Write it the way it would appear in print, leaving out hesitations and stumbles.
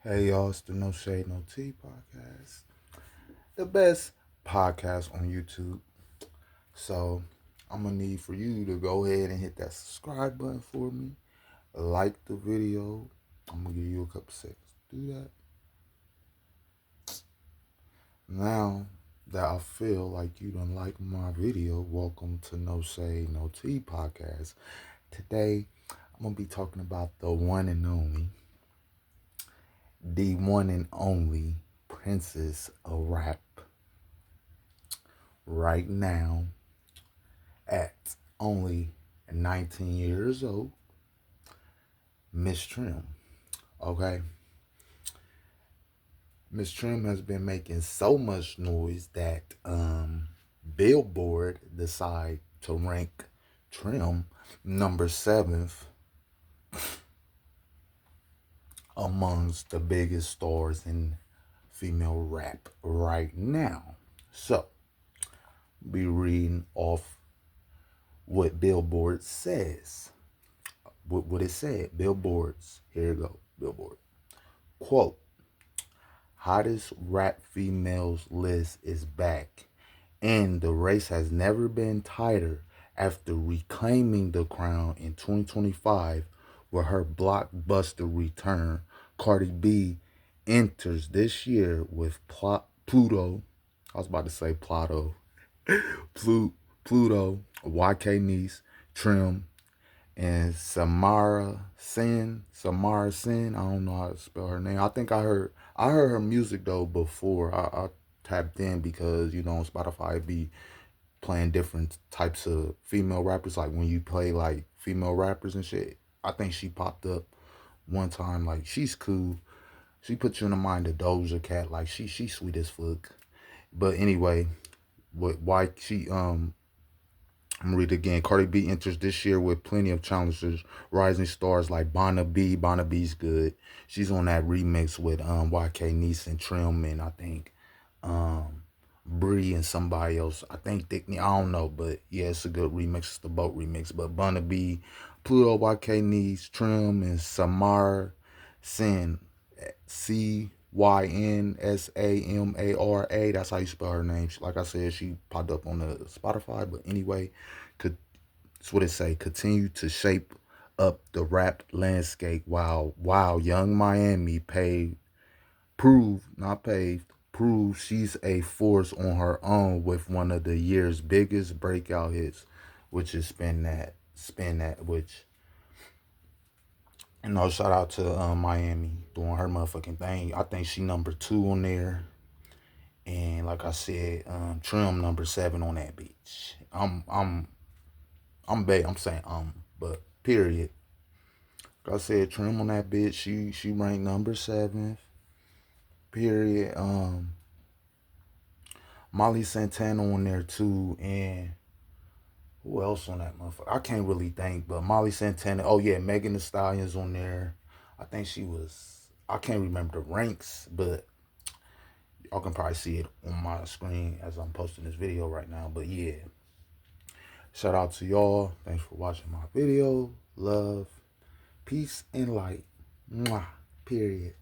Hey y'all, it's the No Shade No Tea podcast, the best podcast on YouTube. So I'm gonna need for you to go ahead and hit that subscribe button for me, like the video. I'm gonna give you a couple seconds to do that. Now that I feel like you done like my video, welcome to No Shade No Tea podcast. Today I'm gonna be talking about the one and only princess of rap right now at only 19 years old, Miss Trim. Okay, Miss Trim has been making so much noise that Billboard decided to rank Trim number seventh amongst the biggest stars in female rap right now. So, be reading off what Billboard says. What it said. Billboards. Here you go. Billboard. Quote, hottest rap females list is back, and the race has never been tighter after reclaiming the crown in 2025 with her blockbuster return. Cardi B enters this year with Pluto. I was about to say Plato. Pluto, YK Niece, Trim, and Samara Sin. I don't know how to spell her name. I heard her music though before. I tapped in because on Spotify be playing different types of female rappers. Like when you play like female rappers and shit. I think she popped up one time. Like she's cool. She puts you in the mind of Doja Cat. Like she sweet as fuck. But anyway, why she I'm gonna read it again. Cardi B enters this year with plenty of challengers, rising stars like Bonna B. Bonna B's good. She's on that remix with YK Niece and Trim, and I think Bree and somebody else. I think Thickney. I don't know, but yeah, it's a good remix. It's the boat remix. But Bonna B, Pluto, YK Niece, Trim, and Samar Sin. Cynsamara. That's how you spell her name. Like I said, she popped up on the Spotify. But anyway, that's what it say. Continue to shape up the rap landscape while Young Miami prove she's a force on her own with one of the year's biggest breakout hits, which is Spin That, which shout out to Miami doing her motherfucking thing. I think she number 2 on there. And like I said, Trim number 7 on that bitch. I'm saying but period. Like I said, Trim on that bitch. She ranked number 7. Period. Molly Santana on there too, and who else on that motherfucker? I can't really think, but Molly Santana. Oh yeah, Megan Thee Stallion's on there. I think she was. I can't remember the ranks, but y'all can probably see it on my screen as I'm posting this video right now. But yeah, shout out to y'all. Thanks for watching my video. Love, peace, and light. Mwah. Period.